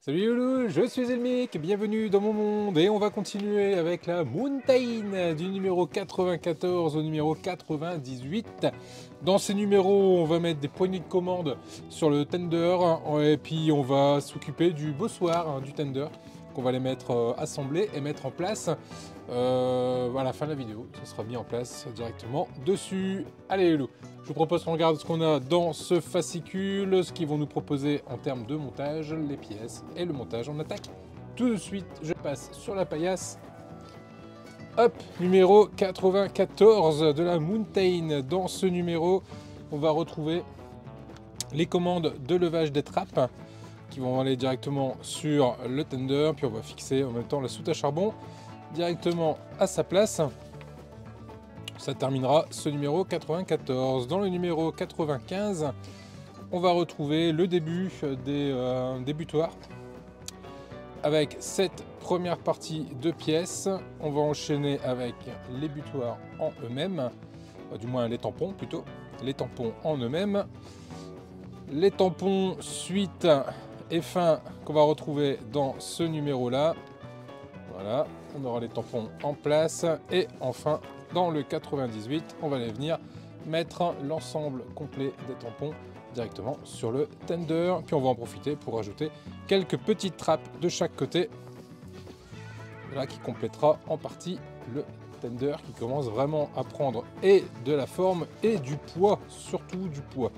Salut Loulou, je suis Elmic, bienvenue dans mon monde et on va continuer avec la Mountain du numéro 94 au numéro 98. Dans ces numéros, on va mettre des poignées de commande sur le tender et puis on va s'occuper du bossoir du tender qu'on va les mettre assemblés et mettre en place à la fin de la vidéo. Ça sera mis en place directement dessus. Allez Loulou, je vous propose qu'on regarde ce qu'on a dans ce fascicule, ce qu'ils vont nous proposer en termes de montage, les pièces et le montage. On attaque tout de suite, je passe sur la paillasse. Hop, numéro 94 de la Mountain. Dans ce numéro, on va retrouver les commandes de levage des trappes qui vont aller directement sur le tender, puis on va fixer en même temps la soute à charbon directement à sa place. Ça terminera ce numéro 94. Dans le numéro 95, on va retrouver le début des butoirs avec cette première partie de pièces. On va enchaîner avec les butoirs en eux-mêmes, du moins les tampons plutôt, les tampons en eux-mêmes. Les tampons suite et fin qu'on va retrouver dans ce numéro-là. Voilà, on aura les tampons en place et enfin dans le 98, on va aller venir mettre l'ensemble complet des tampons directement sur le tender. Puis on va en profiter pour rajouter quelques petites trappes de chaque côté. Voilà, qui complétera en partie le tender qui commence vraiment à prendre et de la forme et du poids, surtout du poids.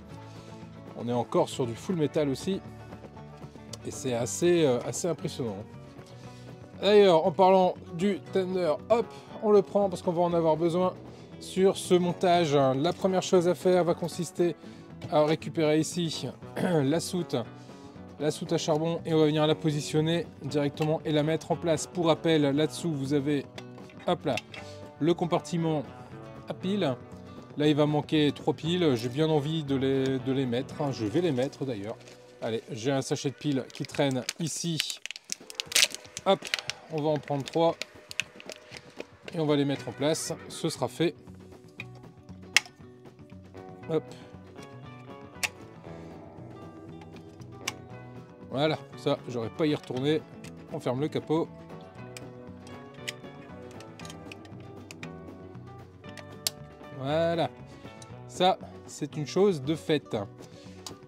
On est encore sur du full métal aussi et c'est assez impressionnant. D'ailleurs, en parlant du tender, hop, on le prend parce qu'on va en avoir besoin sur ce montage. La première chose à faire va consister à récupérer ici la soute à charbon et on va venir la positionner directement et la mettre en place. Pour rappel, là-dessous, vous avez, hop là, le compartiment à piles. Là, il va manquer 3 piles. J'ai bien envie de les mettre. Je vais les mettre d'ailleurs. Allez, j'ai un sachet de piles qui traîne ici. Hop, on va en prendre 3 et on va les mettre en place. Ce sera fait. Hop. Voilà, ça, j'aurais pas à y retourner. On ferme le capot. Voilà. Ça, c'est une chose de faite.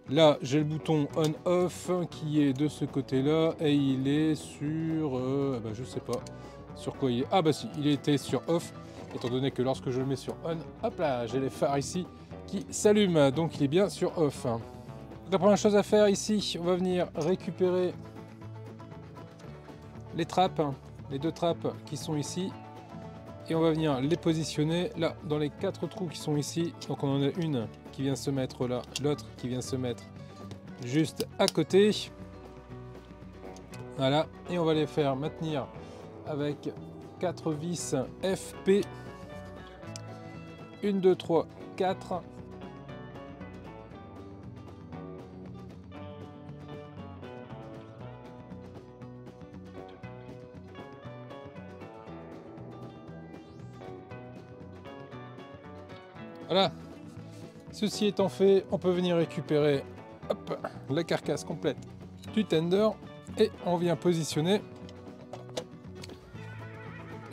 Là, j'ai le bouton on-off qui est de ce côté-là et il est sur... je sais pas sur quoi il est. Ah bah si, il était sur off, étant donné que lorsque je le mets sur on, hop là, j'ai les phares ici qui s'allument, donc il est bien sur off. La première chose à faire ici, on va venir récupérer les trappes, les 2 trappes qui sont ici, et on va venir les positionner là dans les 4 trous qui sont ici. Donc on en a une qui vient se mettre là, l'autre qui vient se mettre juste à côté. Voilà, et on va les faire maintenir avec 4 vis FP. 1, 2, 3, 4. Voilà, ceci étant fait, on peut venir récupérer hop, la carcasse complète du tender et on vient positionner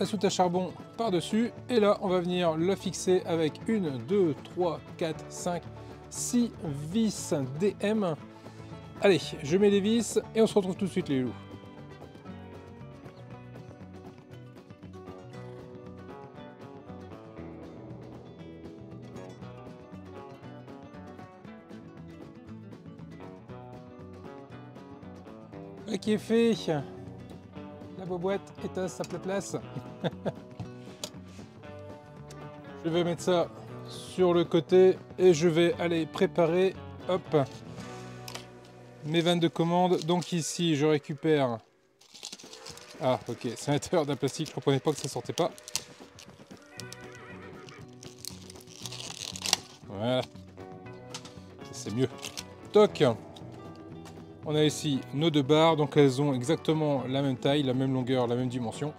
la soute à charbon par-dessus. Et là, on va venir la fixer avec 1, 2, 3, 4, 5, 6 vis DM. Allez, je mets les vis et on se retrouve tout de suite les loups. Qui est fait, la boîte est à sa place. Je vais mettre ça sur le côté et je vais aller préparer, hop, mes vannes de commande. Donc ici je récupère, ah ok, c'est à l'intérieur d'un plastique, je comprenais pas que ça sortait pas. Voilà, c'est mieux. Toc. On a ici nos 2 barres, donc elles ont exactement la même taille, la même longueur, la même dimension.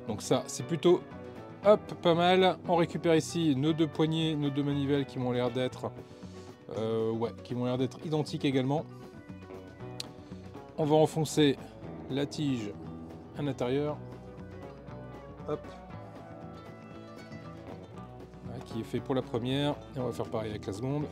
Donc ça, c'est plutôt hop, pas mal. On récupère ici nos 2 poignées, nos 2 manivelles qui m'ont l'air d'être qui m'ont l'air d'être identiques également. On va enfoncer la tige à l'intérieur. Hop. Voilà, qui est fait pour la première. Et on va faire pareil avec la seconde.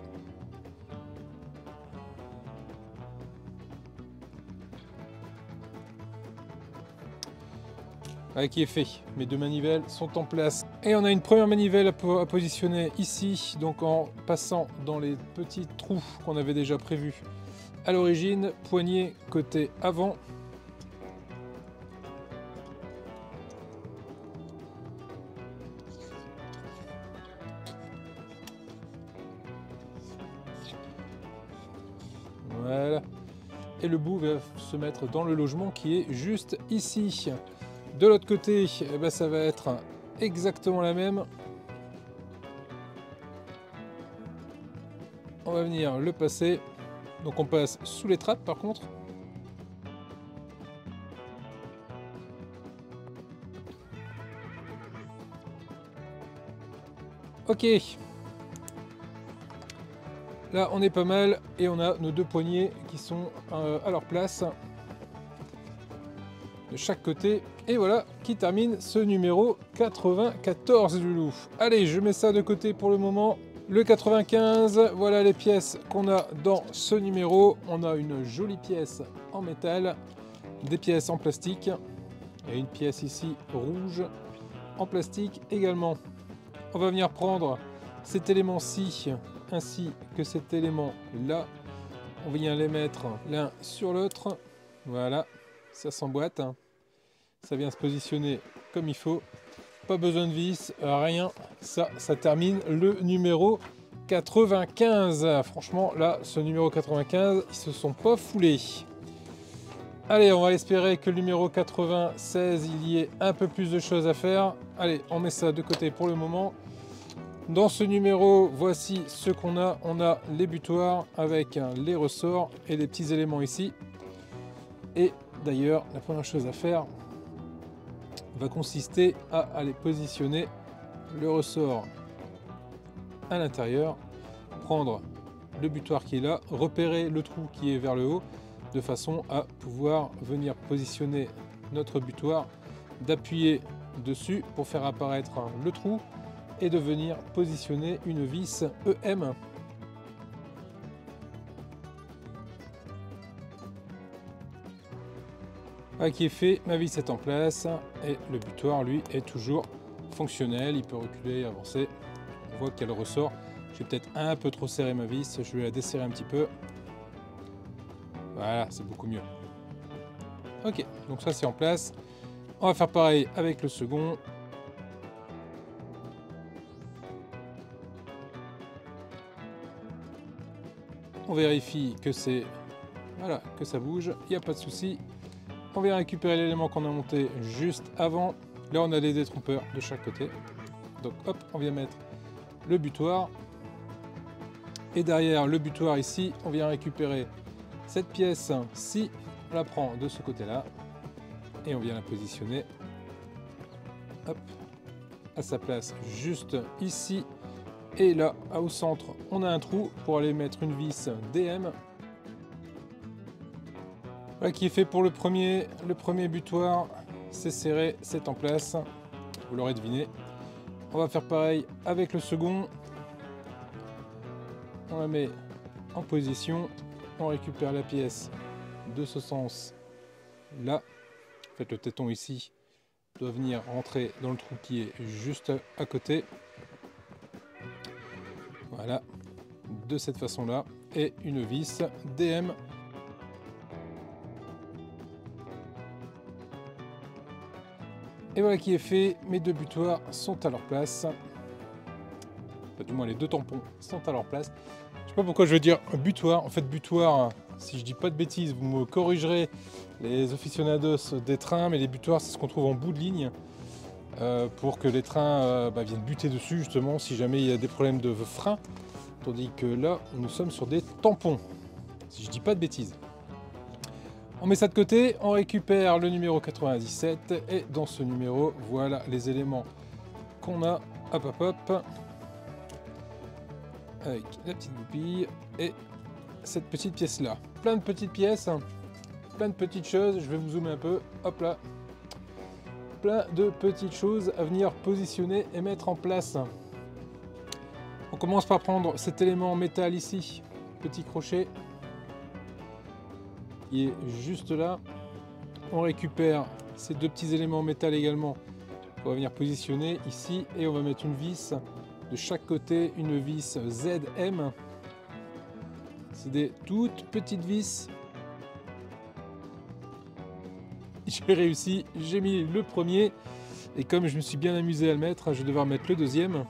Qui est fait. Mes deux manivelles sont en place. Et on a une première manivelle à positionner ici, donc en passant dans les petits trous qu'on avait déjà prévus à l'origine. Poignée côté avant. Voilà. Et le bout va se mettre dans le logement qui est juste ici. De l'autre côté, eh ben, ça va être exactement la même. On va venir le passer. Donc on passe sous les trappes par contre. Ok. Là on est pas mal et on a nos deux poignées qui sont à leur place. De chaque côté. Et voilà qui termine ce numéro 94 du loup. Allez, je mets ça de côté pour le moment. Le 95, voilà les pièces qu'on a dans ce numéro. On a une jolie pièce en métal, des pièces en plastique et une pièce ici rouge en plastique également. On va venir prendre cet élément-ci ainsi que cet élément-là. On vient les mettre l'un sur l'autre. Voilà, ça s'emboîte. Ça vient se positionner comme il faut. Pas besoin de vis, rien. Ça termine le numéro 95. Franchement, là, ce numéro 95, ils se sont pas foulés. Allez, on va espérer que le numéro 96, il y ait un peu plus de choses à faire. Allez, on met ça de côté pour le moment. Dans ce numéro, voici ce qu'on a. On a les butoirs avec les ressorts et les petits éléments ici. Et d'ailleurs, la première chose à faire va consister à aller positionner le ressort à l'intérieur, prendre le butoir qui est là, repérer le trou qui est vers le haut, de façon à pouvoir venir positionner notre butoir, d'appuyer dessus pour faire apparaître le trou et de venir positionner une vis EM. Qui est fait, ma vis est en place et le butoir lui est toujours fonctionnel, il peut reculer et avancer. On voit qu'elle ressort. J'ai peut-être un peu trop serré ma vis, je vais la desserrer un petit peu. Voilà, c'est beaucoup mieux. Ok, donc ça c'est en place. On va faire pareil avec le second. On vérifie que c'est voilà, que ça bouge, il n'y a pas de souci. On vient récupérer l'élément qu'on a monté juste avant. Là, on a les détrompeurs de chaque côté. Donc, hop, on vient mettre le butoir. Et derrière le butoir ici, on vient récupérer cette pièce-ci. On la prend de ce côté-là. Et on vient la positionner. Hop, à sa place juste ici. Et là, au centre, on a un trou pour aller mettre une vis DM. Voilà qui est fait pour le premier butoir, c'est serré, c'est en place, vous l'aurez deviné. On va faire pareil avec le second. On la met en position, on récupère la pièce de ce sens là. En fait, le téton ici doit venir rentrer dans le trou qui est juste à côté. Voilà, de cette façon là, et une vis DM. Et voilà qui est fait, mes deux butoirs sont à leur place. Enfin, du moins les deux tampons sont à leur place. Je sais pas pourquoi je veux dire butoir. En fait butoir, si je dis pas de bêtises, vous me corrigerez les aficionados des trains, mais les butoirs c'est ce qu'on trouve en bout de ligne. Pour que les trains viennent buter dessus justement si jamais il y a des problèmes de frein. Tandis que là, nous sommes sur des tampons. Si je dis pas de bêtises. On met ça de côté, on récupère le numéro 97 et dans ce numéro, voilà les éléments qu'on a. Hop hop hop. Avec la petite goupille et cette petite pièce là. Plein de petites pièces. plein de petites choses. Je vais vous zoomer un peu. Hop là. Plein de petites choses à venir positionner et mettre en place. On commence par prendre cet élément en métal ici. Petit crochet. Qui est juste là. On récupère ces deux petits éléments en métal également. On va venir positionner ici et on va mettre une vis de chaque côté, une vis ZM. C'est des toutes petites vis. J'ai réussi, j'ai mis le premier et comme je me suis bien amusé à le mettre, je vais devoir mettre le deuxième.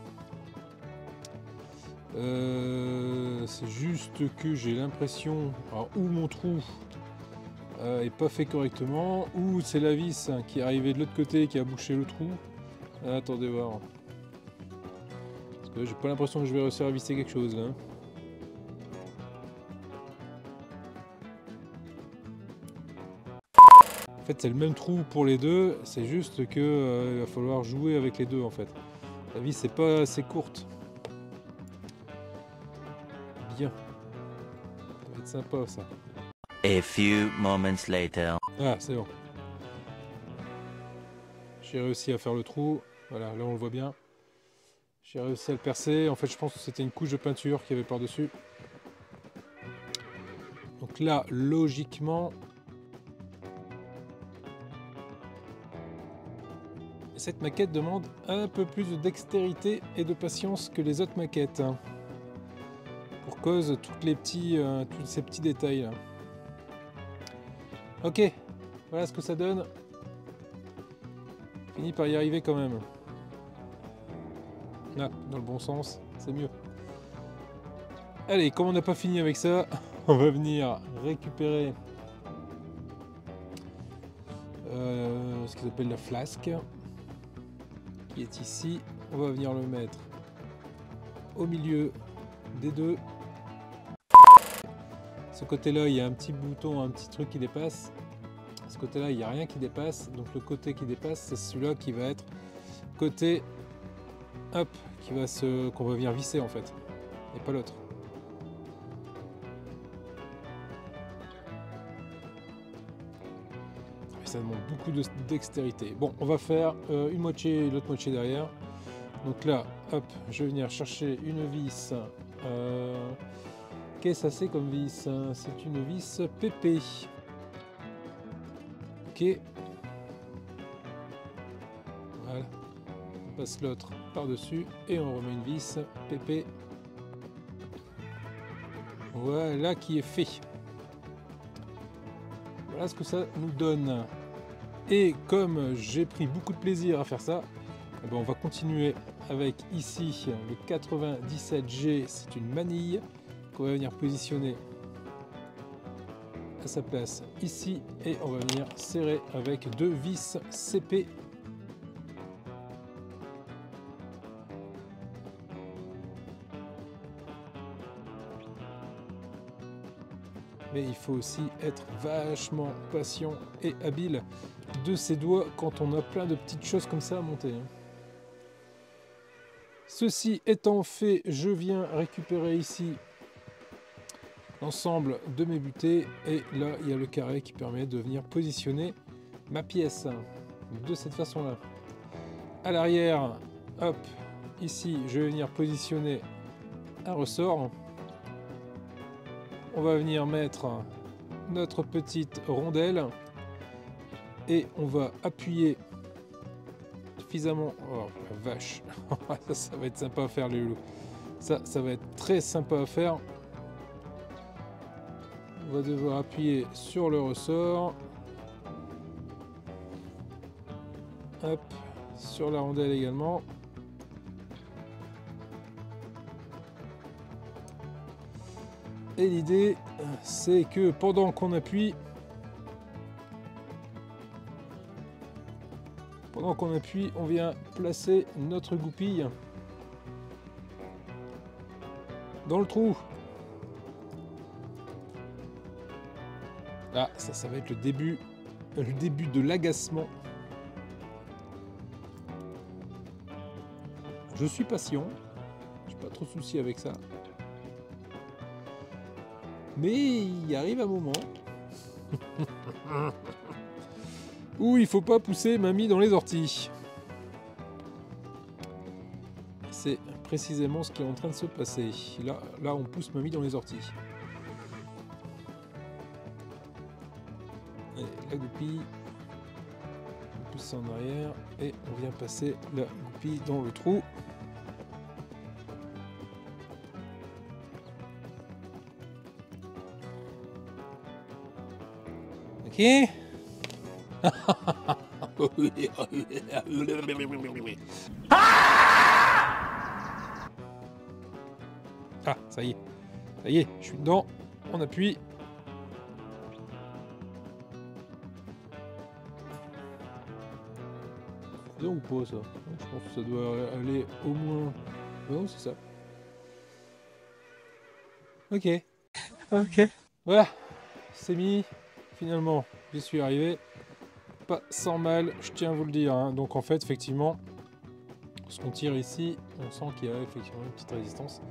C'est juste que j'ai l'impression, où mon trou est pas fait correctement, ou c'est la vis qui est arrivée de l'autre côté qui a bouché le trou. Attendez voir. Parce que j'ai pas l'impression que je vais réussir à visser quelque chose là. En fait c'est le même trou pour les deux, c'est juste que il va falloir jouer avec les deux en fait. La vis c'est pas assez courte. Bien. Ça va être sympa ça. A few moments later. Ah c'est bon. J'ai réussi à faire le trou. Voilà, là on le voit bien. J'ai réussi à le percer. En fait je pense que c'était une couche de peinture qu'il y avait par-dessus. Donc là, logiquement... Cette maquette demande un peu plus de dextérité et de patience que les autres maquettes. Pour cause de tous ces petits détails là. Ok, voilà ce que ça donne. Fini par y arriver quand même. Là, dans le bon sens, c'est mieux. Allez, comme on n'a pas fini avec ça, on va venir récupérer ce qu'ils appellent la flasque, qui est ici. On va venir le mettre au milieu des deux. Ce côté-là, il y a un petit bouton, un petit truc qui dépasse. Ce côté-là, il n'y a rien qui dépasse. Donc le côté qui dépasse, c'est celui-là qui va être côté, hop, qu'on va venir visser en fait, et pas l'autre. Ça demande beaucoup de dextérité. Bon, on va faire une moitié et l'autre moitié derrière. Donc là, hop, je vais venir chercher une vis. Qu'est-ce que c'est comme vis? C'est une vis PP. Ok. Voilà. On passe l'autre par-dessus et on remet une vis PP. Voilà qui est fait. Voilà ce que ça nous donne. Et comme j'ai pris beaucoup de plaisir à faire ça, eh ben on va continuer avec ici le 97G. C'est une manille qu'on va venir positionner à sa place ici et on va venir serrer avec deux vis CP. Mais il faut aussi être vachement patient et habile de ses doigts quand on a plein de petites choses comme ça à monter. Ceci étant fait, je viens récupérer ici l'ensemble de mes butées et là il y a le carré qui permet de venir positionner ma pièce de cette façon là. À l'arrière, hop, ici je vais venir positionner un ressort. On va venir mettre notre petite rondelle et on va appuyer suffisamment. Oh la vache, ça va être sympa à faire les loups. Ça va être très sympa à faire. On va devoir appuyer sur le ressort. Hop, sur la rondelle également. Et l'idée, c'est que pendant qu'on appuie, on vient placer notre goupille dans le trou. Là, ça va être le début de l'agacement. Je suis patient, j'ai pas trop de soucis avec ça. Mais il arrive un moment Ouh, il faut pas pousser mamie dans les orties. C'est précisément ce qui est en train de se passer. Là, on pousse mamie dans les orties. Allez, la goupille. On pousse ça en arrière et on vient passer la goupille dans le trou. Ok. Ah, ça y est, je suis dedans, on appuie. C'est bien ou pas ça? Je pense que ça doit aller au moins... Non, c'est ça. Ok. Ok. Voilà, c'est mis. Finalement, j'y suis arrivé. Pas sans mal, je tiens à vous le dire. Hein. Donc en fait, effectivement, ce qu'on tire ici, on sent qu'il y a effectivement une petite résistance.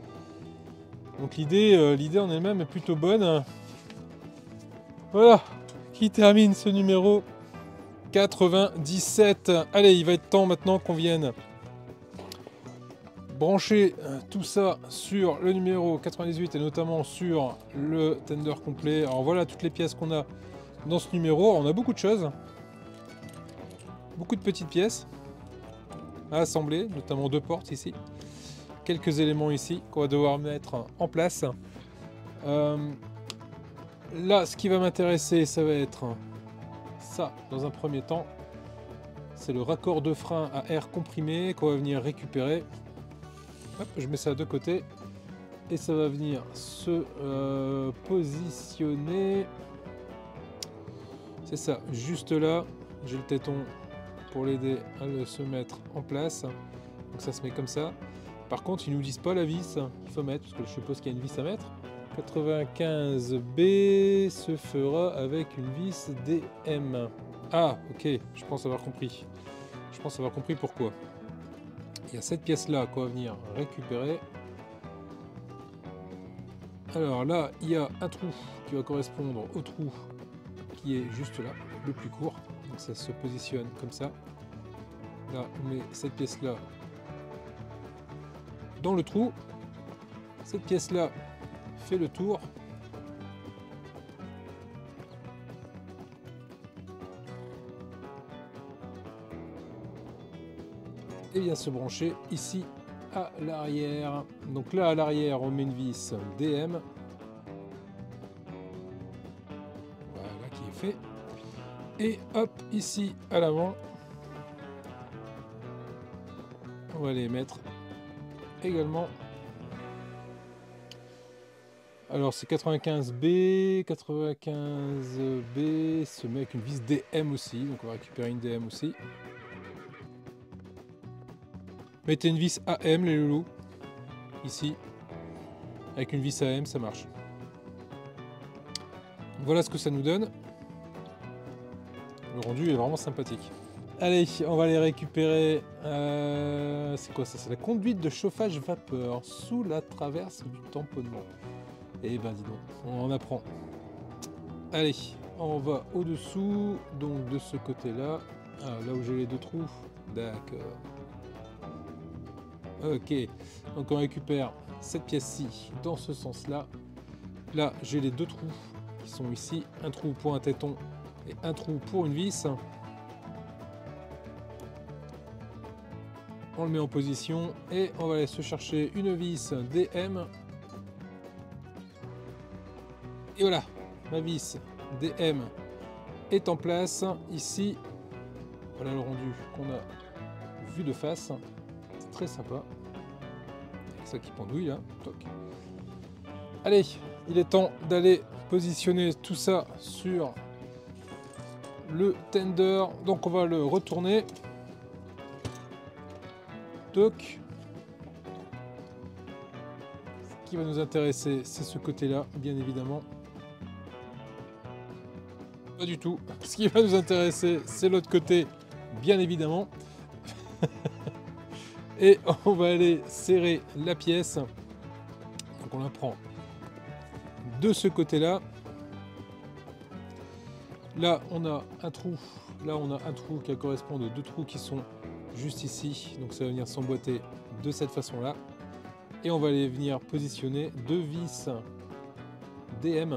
Donc l'idée en elle-même est plutôt bonne. Voilà, qui termine ce numéro 97. Allez, il va être temps maintenant qu'on vienne brancher tout ça sur le numéro 98 et notamment sur le tender complet. Alors voilà toutes les pièces qu'on a dans ce numéro. On a beaucoup de choses. Beaucoup de petites pièces à assembler, notamment 2 portes ici. Quelques éléments ici qu'on va devoir mettre en place. Là, ce qui va m'intéresser, ça va être ça dans un premier temps. C'est le raccord de frein à air comprimé qu'on va venir récupérer. Hop, je mets ça de côté. Et ça va venir se positionner. C'est ça, juste là. J'ai le téton pour l'aider à se mettre en place. Donc ça se met comme ça. Par contre, ils nous disent pas la vis qu'il faut mettre, parce que je suppose qu'il y a une vis à mettre. 95B se fera avec une vis DM. Ah, ok, je pense avoir compris. Je pense avoir compris pourquoi. Il y a cette pièce-là qu'on va venir récupérer. Alors là, il y a un trou qui va correspondre au trou qui est juste là, le plus court. Donc ça se positionne comme ça. Là, on met cette pièce-là dans le trou. Cette pièce-là fait le tour. Et vient se brancher ici à l'arrière. Donc là, à l'arrière, on met une vis DM. Voilà qui est fait. Et hop, ici à l'avant, on va les mettre également. Alors c'est 95B, 95B se met avec une vis DM aussi, donc on va récupérer une DM aussi. Mettez une vis AM les loulous, ici, avec une vis AM ça marche. Voilà ce que ça nous donne. Le rendu est vraiment sympathique. Allez, on va les récupérer. C'est quoi ça? C'est la conduite de chauffage vapeur sous la traverse du tamponnement. Eh ben dis donc, on en apprend. Allez, on va au-dessous, donc de ce côté-là. Ah, là où j'ai les 2 trous. D'accord. Ok, donc on récupère cette pièce-ci dans ce sens-là. Là, j'ai les 2 trous qui sont ici. Un trou pour un téton et un trou pour une vis. On le met en position et on va aller se chercher une vis DM. Et voilà, ma vis DM est en place ici. Voilà le rendu qu'on a vu de face. C'est très sympa. C'est ça qui pendouille là. Toc. Allez, il est temps d'aller positionner tout ça sur le tender. Donc on va le retourner. Toc. Ce qui va nous intéresser, c'est ce côté-là, bien évidemment. Pas du tout. Ce qui va nous intéresser, c'est l'autre côté, bien évidemment. Et on va aller serrer la pièce. Donc on la prend de ce côté-là. Là, on a un trou. Là, on a un trou qui correspond aux deux trous qui sont juste ici. Donc, ça va venir s'emboîter de cette façon-là. Et on va aller venir positionner deux vis DM.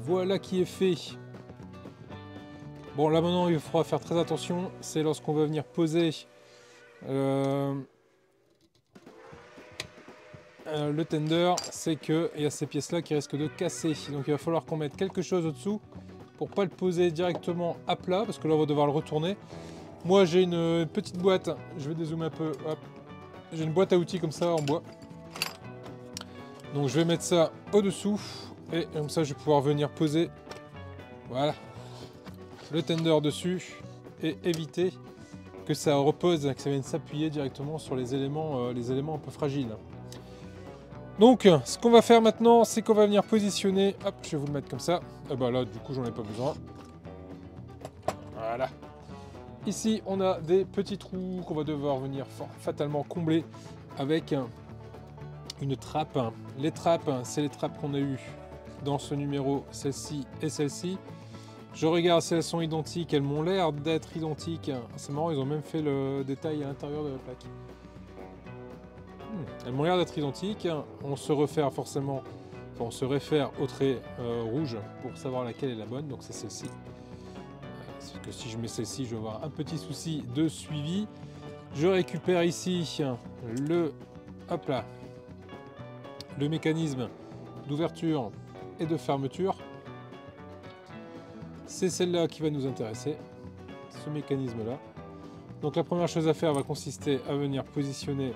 Voilà qui est fait. Bon, là maintenant, il faudra faire très attention. C'est lorsqu'on va venir poser le tender, c'est qu'il y a ces pièces-là qui risquent de casser. Donc il va falloir qu'on mette quelque chose au-dessous pour pas le poser directement à plat, parce que là, on va devoir le retourner. Moi, j'ai une petite boîte. Je vais dézoomer un peu. J'ai une boîte à outils comme ça en bois. Donc je vais mettre ça au-dessous. Et comme ça, je vais pouvoir venir poser, voilà, le tender dessus et éviter que ça repose, que ça vienne s'appuyer directement sur les éléments un peu fragiles. Donc, ce qu'on va faire maintenant, c'est qu'on va venir positionner. Hop, je vais vous le mettre comme ça. Et bah là, du coup, j'en ai pas besoin. Voilà. Ici, on a des petits trous qu'on va devoir venir fatalement combler avec une trappe. Les trappes, c'est les trappes qu'on a eues dans ce numéro, celle-ci et celle-ci. Je regarde si elles sont identiques, elles m'ont l'air d'être identiques. C'est marrant, ils ont même fait le détail à l'intérieur de la plaque. Elles m'ont l'air d'être identiques. On se réfère forcément, enfin, on se réfère au trait rouge pour savoir laquelle est la bonne, donc c'est celle-ci. Parce que si je mets celle-ci, je vais avoir un petit souci de suivi. Je récupère ici hop là, le mécanisme d'ouverture et de fermeture. C'est celle-là qui va nous intéresser, ce mécanisme-là. Donc la première chose à faire va consister à venir positionner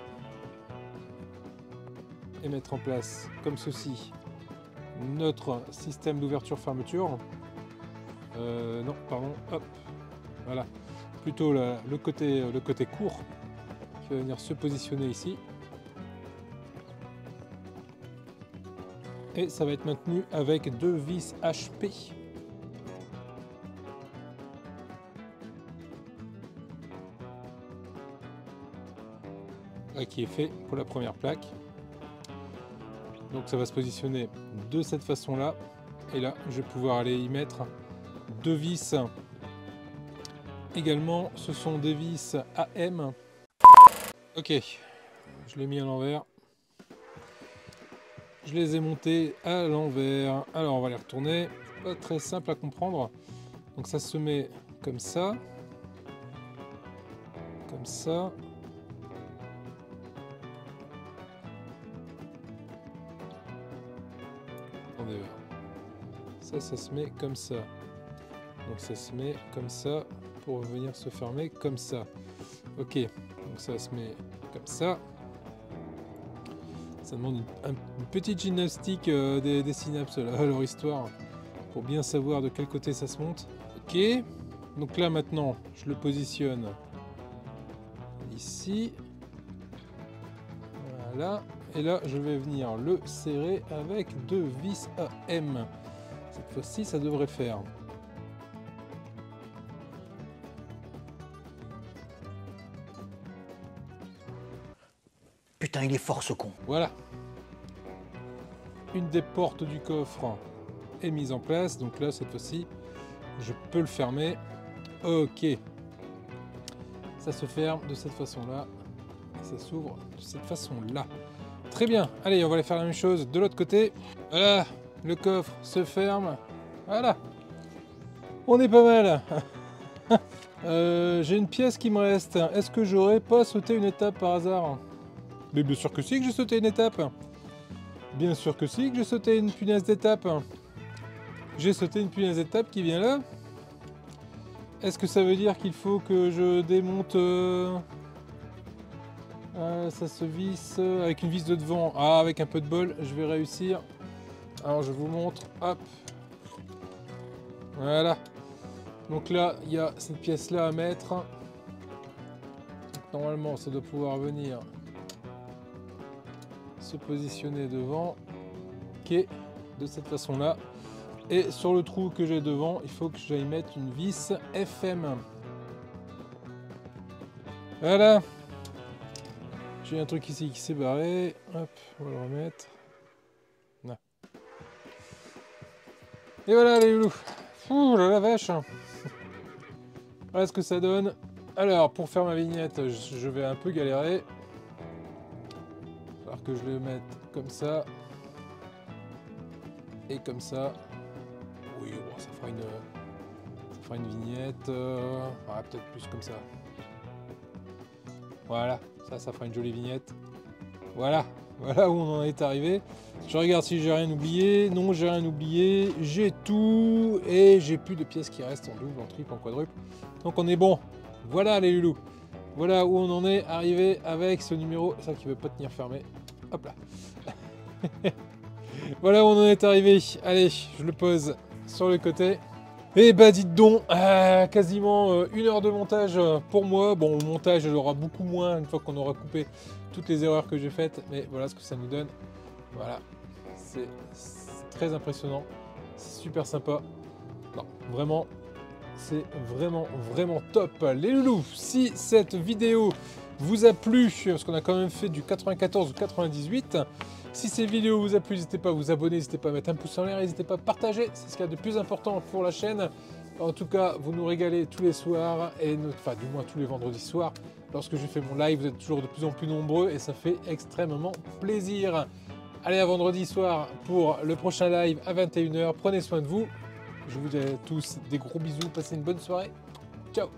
et mettre en place, comme ceci, notre système d'ouverture-fermeture. Non, pardon, hop, voilà. Plutôt le côté court qui va venir se positionner ici. Et ça va être maintenu avec deux vis HP. Là, qui est fait pour la première plaque. Donc ça va se positionner de cette façon-là. Et là, je vais pouvoir aller y mettre deux vis. Également, ce sont des vis AM. Ok, je l'ai mis à l'envers. Je les ai montés à l'envers. Alors on va les retourner. Pas très simple à comprendre. Donc ça se met comme ça. Comme ça. Attendez. Ça se met comme ça. Donc ça se met comme ça pour venir se fermer comme ça. Ok. Donc ça se met comme ça. Ça demande une petite gymnastique des synapses là, à leur histoire, pour bien savoir de quel côté ça se monte. Ok, donc là maintenant, je le positionne ici. Voilà, et là je vais venir le serrer avec deux vis AM. Cette fois-ci, ça devrait faire. Putain, il est fort ce con. Voilà. Une des portes du coffre est mise en place. Donc là, cette fois-ci, je peux le fermer. Ok. Ça se ferme de cette façon-là. Ça s'ouvre de cette façon-là. Très bien. Allez, on va aller faire la même chose de l'autre côté. Voilà. Le coffre se ferme. Voilà. On est pas mal. J'ai une pièce qui me reste. Est-ce que j'aurais pas sauté une étape par hasard ? Mais bien sûr que si que j'ai sauté une étape. Bien sûr que si que j'ai sauté une punaise d'étape. J'ai sauté une punaise d'étape qui vient là. Est-ce que ça veut dire qu'il faut que je démonte ça se visse avec une vis de devant. Ah, avec un peu de bol, je vais réussir. Alors je vous montre. Hop. Voilà. Donc là, il y a cette pièce là à mettre. Donc, normalement, ça doit pouvoir venir se positionner devant. Ok, de cette façon là. Et sur le trou que j'ai devant, il faut que j'aille mettre une vis FM. Voilà. J'ai un truc ici qui s'est barré. Hop, on va le remettre. Là. Et voilà les loulous. Ouh là la vache. Voilà ce que ça donne. Alors, pour faire ma vignette, je vais un peu galérer. Il va falloir que je le mette comme ça. Et comme ça. Oui, bon, ça fera une vignette. Peut-être plus comme ça. Voilà, ça fera une jolie vignette. Voilà où on en est arrivé. Je regarde si j'ai rien oublié. Non, j'ai rien oublié. J'ai tout. Et j'ai plus de pièces qui restent en double, en triple, en quadruple. Donc on est bon. Voilà les loulous. Voilà où on en est arrivé avec ce numéro. Ça qui veut pas tenir fermé. Hop là. Voilà où on en est arrivé. Allez, je le pose sur le côté. Et bah dites donc, quasiment 1 heure de montage pour moi. Bon, le montage il aura beaucoup moins une fois qu'on aura coupé toutes les erreurs que j'ai faites. Mais voilà ce que ça nous donne. Voilà, c'est très impressionnant. C'est super sympa. Non, vraiment, c'est vraiment top. Les loulous, si cette vidéo vous a plu, parce qu'on a quand même fait du 94 ou 98, si cette vidéo vous a plu, n'hésitez pas à vous abonner, n'hésitez pas à mettre un pouce en l'air, n'hésitez pas à partager, c'est ce qu'il y a de plus important pour la chaîne. En tout cas, vous nous régalez tous les soirs, enfin du moins tous les vendredis soirs. Lorsque je fais mon live, vous êtes toujours de plus en plus nombreux et ça fait extrêmement plaisir. Allez, à vendredi soir pour le prochain live à 21 h. Prenez soin de vous. Je vous dis à tous des gros bisous, passez une bonne soirée. Ciao!